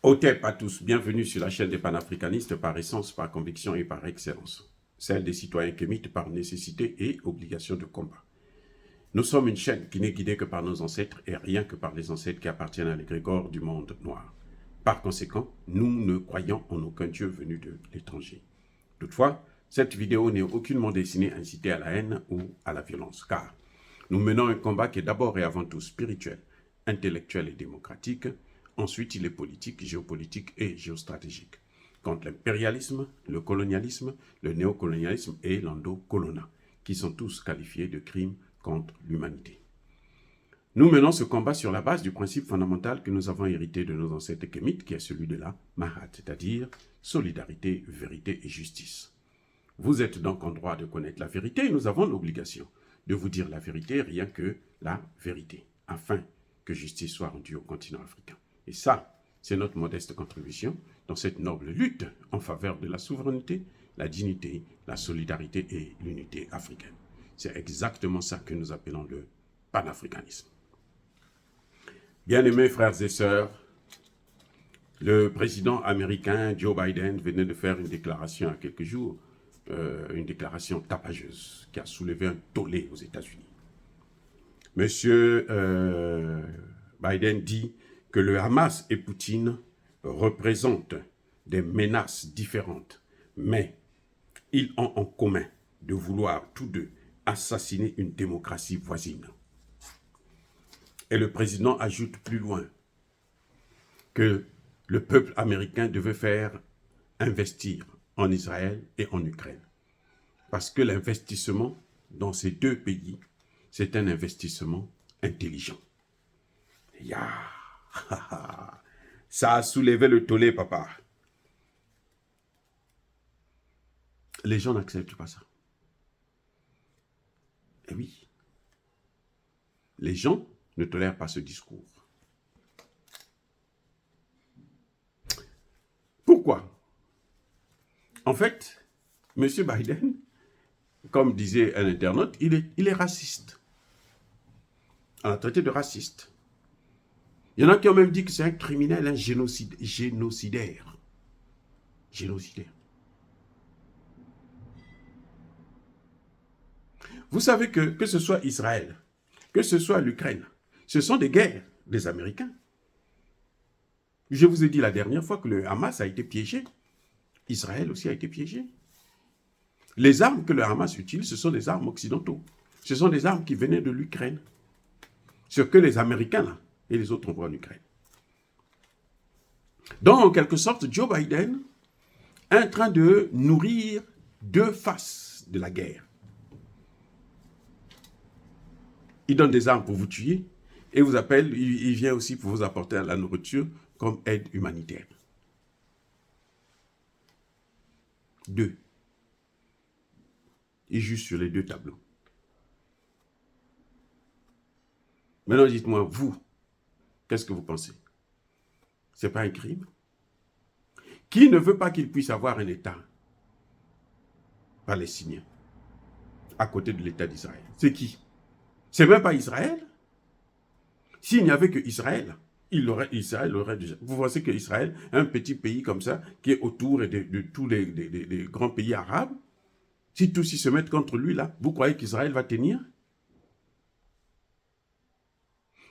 Otep à tous, bienvenue sur la chaîne des panafricanistes par essence, par conviction et par excellence. Celle des citoyens kémites par nécessité et obligation de combat. Nous sommes une chaîne qui n'est guidée que par nos ancêtres et rien que par les ancêtres qui appartiennent à l'égrégore du monde noir. Par conséquent, nous ne croyons en aucun Dieu venu de l'étranger. Toutefois, cette vidéo n'est aucunement destinée à inciter à la haine ou à la violence, car nous menons un combat qui est d'abord et avant tout spirituel, intellectuel et démocratique. Ensuite, il est politique, géopolitique et géostratégique. Contre l'impérialisme, le colonialisme, le néocolonialisme et l'endocolonat, qui sont tous qualifiés de crimes contre l'humanité. Nous menons ce combat sur la base du principe fondamental que nous avons hérité de nos ancêtres kémites, qui est celui de la Mahat, c'est-à-dire solidarité, vérité et justice. Vous êtes donc en droit de connaître la vérité et nous avons l'obligation de vous dire la vérité, rien que la vérité, afin que justice soit rendue au continent africain. Et ça, c'est notre modeste contribution dans cette noble lutte en faveur de la souveraineté, la dignité, la solidarité et l'unité africaine. C'est exactement ça que nous appelons le panafricanisme. Bien-aimés frères et sœurs, le président américain Joe Biden venait de faire une déclaration il y a quelques jours, une déclaration tapageuse qui a soulevé un tollé aux États-Unis. Monsieur Biden dit que le Hamas et Poutine représentent des menaces différentes, mais ils ont en commun de vouloir tous deux assassiner une démocratie voisine. Et le président ajoute plus loin que le peuple américain devait faire investir en Israël et en Ukraine. Parce que l'investissement dans ces deux pays, c'est un investissement intelligent. Ça a soulevé le tollé, papa. Les gens n'acceptent pas ça. Et oui. Les gens ne tolèrent pas ce discours. Pourquoi? En fait, M. Biden, comme disait un internaute, il est raciste. On l'a traité de raciste. Il y en a qui ont même dit que c'est un criminel, un génocidaire. Génocidaire. Vous savez que ce soit Israël, que ce soit l'Ukraine, ce sont des guerres des Américains. Je vous ai dit la dernière fois que le Hamas a été piégé. Israël aussi a été piégé. Les armes que le Hamas utilise, ce sont des armes occidentaux. Ce sont des armes qui venaient de l'Ukraine. Ce que les Américains, là, et les autres envoient en Ukraine. Donc, en quelque sorte, Joe Biden est en train de nourrir deux faces de la guerre. Il donne des armes pour vous tuer et vous appelle, il vient aussi pour vous apporter la nourriture comme aide humanitaire. Deux. Il juge sur les deux tableaux. Maintenant, dites-moi, vous, qu'est-ce que vous pensez? Ce n'est pas un crime? Qui ne veut pas qu'il puisse avoir un État palestinien à côté de l'État d'Israël? C'est qui? C'est même pas Israël? S'il n'y avait que Israël, Israël aurait déjà... Vous pensez que Israël, un petit pays comme ça, qui est autour de tous les grands pays arabes, si tous ils se mettent contre lui là, vous croyez qu'Israël va tenir?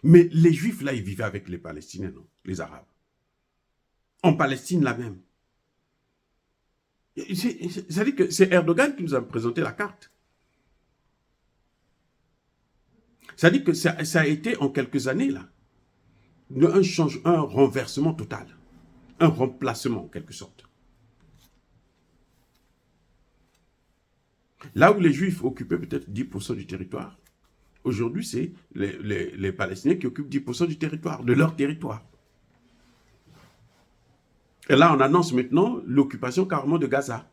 Mais les Juifs là, ils vivaient avec les Palestiniens, non? Les Arabes. En Palestine là même. C'est-à-dire que c'est Erdogan qui nous a présenté la carte. C'est-à-dire que ça a été en quelques années là, un renversement total, un remplacement en quelque sorte. Là où les Juifs occupaient peut-être 10% du territoire, aujourd'hui c'est les Palestiniens qui occupent 10% du territoire, de leur territoire. Et là on annonce maintenant l'occupation carrément de Gaza.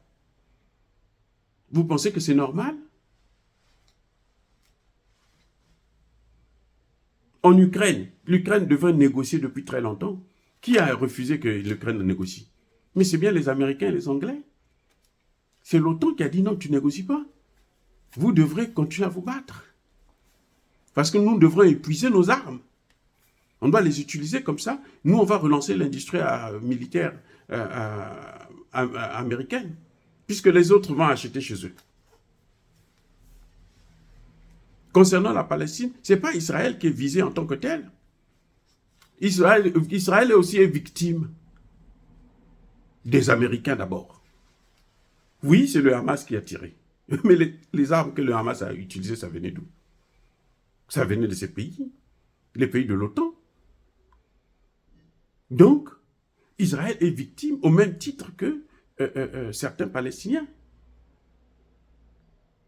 Vous pensez que c'est normal? En Ukraine, l'Ukraine devrait négocier depuis très longtemps. Qui a refusé que l'Ukraine négocie? Mais c'est bien les Américains et les Anglais. C'est l'OTAN qui a dit non, tu ne négocies pas. Vous devrez continuer à vous battre. Parce que nous devrons épuiser nos armes. On doit les utiliser comme ça. Nous, on va relancer l'industrie militaire américaine, puisque les autres vont acheter chez eux. Concernant la Palestine, ce n'est pas Israël qui est visé en tant que tel. Israël est aussi victime des Américains d'abord. Oui, c'est le Hamas qui a tiré. Mais les armes que le Hamas a utilisées, ça venait d'où? Ça venait de ces pays, les pays de l'OTAN. Donc, Israël est victime au même titre que certains Palestiniens.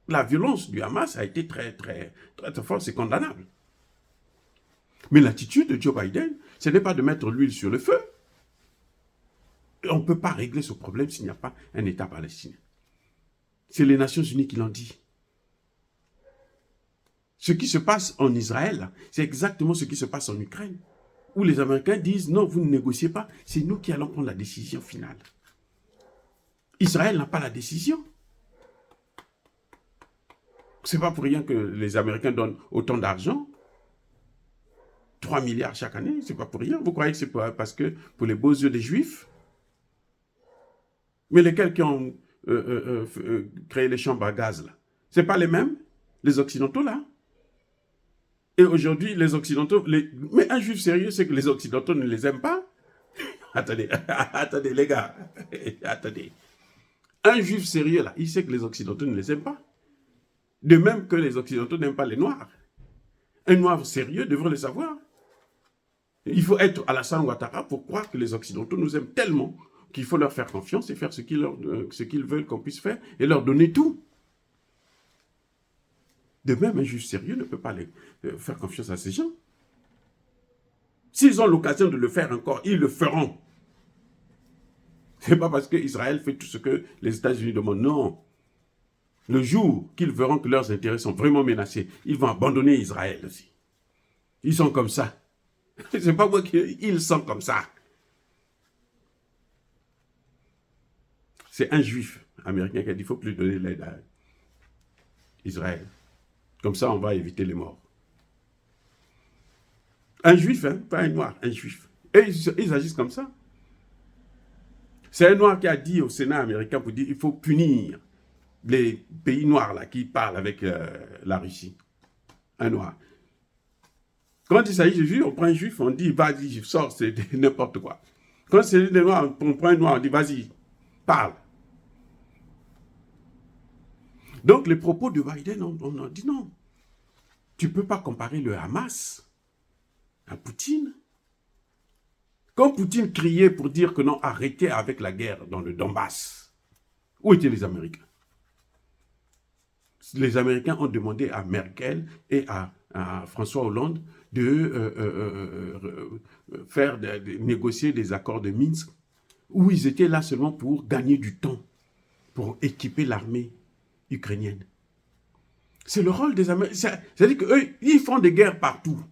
La violence du Hamas a été très forte, c'est condamnable. Mais l'attitude de Joe Biden, ce n'est pas de mettre l'huile sur le feu. On ne peut pas régler ce problème s'il n'y a pas un État palestinien. C'est les Nations Unies qui l'ont dit. Ce qui se passe en Israël, c'est exactement ce qui se passe en Ukraine, où les Américains disent non, vous ne négociez pas, c'est nous qui allons prendre la décision finale. Israël n'a pas la décision. Ce n'est pas pour rien que les Américains donnent autant d'argent. 3 milliards chaque année, c'est pas pour rien. Vous croyez que c'est parce que pour les beaux yeux des Juifs? Mais lesquels qui ont créé les chambres à gaz, là, ce n'est pas les mêmes, les Occidentaux, là. Et aujourd'hui, les Occidentaux... Mais un Juif sérieux, c'est que les Occidentaux ne les aiment pas. Attendez, attendez, les gars. Attendez. Un Juif sérieux, là, il sait que les Occidentaux ne les aiment pas. De même que les Occidentaux n'aiment pas les Noirs. Un Noir sérieux devrait le savoir. Il faut être Alassane Ouattara pour croire que les Occidentaux nous aiment tellement qu'il faut leur faire confiance et faire ce qu'ils veulent qu'on puisse faire et leur donner tout. De même, un juge sérieux ne peut pas faire confiance à ces gens. S'ils ont l'occasion de le faire encore, ils le feront. Ce n'est pas parce qu'Israël fait tout ce que les États-Unis demandent. Non. Le jour qu'ils verront que leurs intérêts sont vraiment menacés, ils vont abandonner Israël aussi. Ils sont comme ça. C'est pas moi ils sont comme ça. C'est un juif américain qui a dit qu'il ne faut plus donner l'aide à Israël. Comme ça, on va éviter les morts. Un juif, hein, pas un noir, un juif. Et ils agissent comme ça. C'est un noir qui a dit au Sénat américain pour dire qu'il faut punir les pays noirs là, qui parlent avec la Russie. Un noir. Quand il s'agit de juifs, on prend un juif, on dit vas-y, sors, c'est n'importe quoi. Quand c'est des noirs, on prend un noir, on dit vas-y, parle. Donc les propos de Biden, on a dit non. Tu ne peux pas comparer le Hamas à Poutine. Quand Poutine criait pour dire que non, arrêtez avec la guerre dans le Donbass, où étaient les Américains? Les Américains ont demandé à Merkel et à François Hollande de négocier des accords de Minsk, où ils étaient là seulement pour gagner du temps, pour équiper l'armée ukrainienne. C'est le rôle des Américains. C'est-à-dire qu'eux, ils font des guerres partout.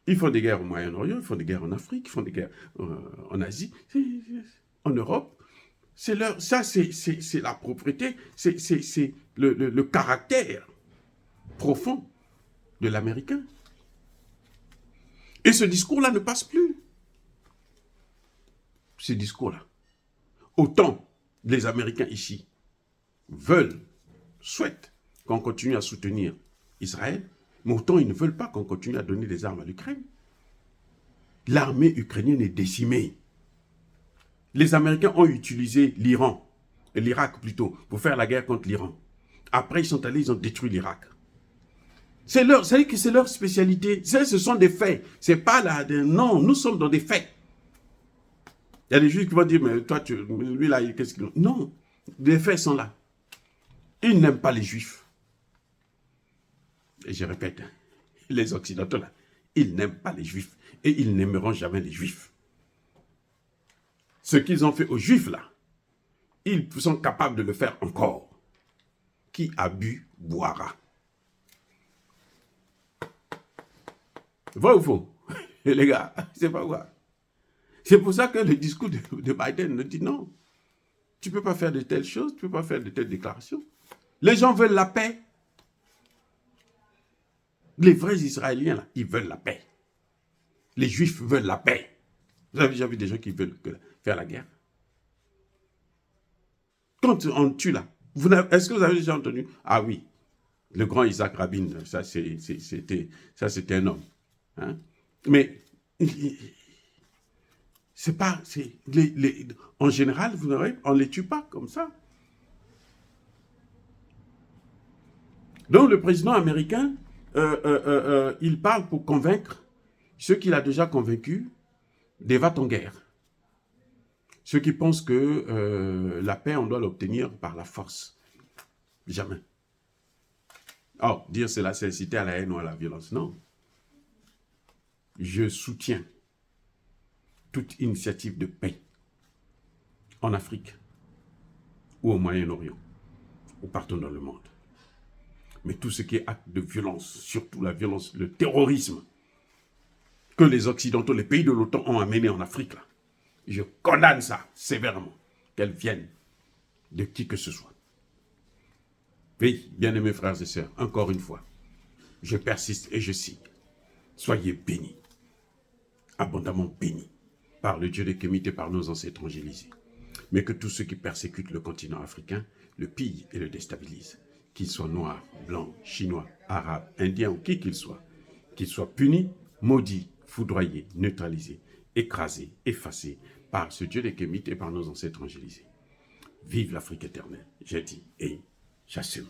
Ils font des guerres au Moyen-Orient, ils font des guerres en Afrique, ils font des guerres en Asie, en Europe. Ça, c'est la propriété, c'est le caractère profond de l'Américain. Et ce discours-là ne passe plus. Ce discours-là. Autant les Américains ici souhaitent qu'on continue à soutenir Israël, mais autant ils ne veulent pas qu'on continue à donner des armes à l'Ukraine. L'armée ukrainienne est décimée. Les Américains ont utilisé l'Irak plutôt, pour faire la guerre contre l'Iran. Après, ils sont allés, ils ont détruit l'Irak. C'est leur spécialité. Ce sont des faits. C'est pas là. Non, nous sommes dans des faits. Il y a des juifs qui vont dire, mais toi, lui là, qu'est-ce qu'il... Non, les faits sont là. Ils n'aiment pas les juifs. Et je répète, les Occidentaux là, ils n'aiment pas les juifs. Et ils n'aimeront jamais les juifs. Ce qu'ils ont fait aux juifs là, ils sont capables de le faire encore. Qui a bu, boira. Vrai ou faux? Les gars, c'est pas quoi. C'est pour ça que le discours de Biden nous dit non. Tu ne peux pas faire de telles choses, tu ne peux pas faire de telles déclarations. Les gens veulent la paix. Les vrais Israéliens, là, ils veulent la paix. Les Juifs veulent la paix. Vous avez déjà vu des gens qui veulent faire la guerre? Quand on tue là, est-ce que vous avez déjà entendu? Ah oui, le grand Isaac Rabin, ça c'était un homme. Hein? Mais c'est pas, en général, on ne les tue pas comme ça. Donc le président américain, il parle pour convaincre ceux qu'il a déjà convaincus des va-t-en-guerre. Ceux qui pensent que la paix, on doit l'obtenir par la force. Jamais. Oh, dire cela, c'est inciter à la haine ou à la violence. Non. Je soutiens toute initiative de paix en Afrique ou au Moyen-Orient ou partout dans le monde. Mais tout ce qui est acte de violence, surtout la violence, le terrorisme que les Occidentaux, les pays de l'OTAN ont amené en Afrique, là, je condamne ça sévèrement, qu'elles viennent de qui que ce soit. Oui, bien-aimés frères et sœurs, encore une fois, je persiste et je signe. Soyez bénis, abondamment bénis, par le Dieu des Kémites et par nos ancêtres angélisés. Mais que tous ceux qui persécutent le continent africain le pillent et le déstabilisent, qu'ils soient noirs, blancs, chinois, arabes, indiens ou qui qu'ils soient punis, maudits, foudroyés, neutralisés, écrasés, effacés par ce Dieu des Kémites et par nos ancêtres angélisés. Vive l'Afrique éternelle, j'ai dit et j'assume.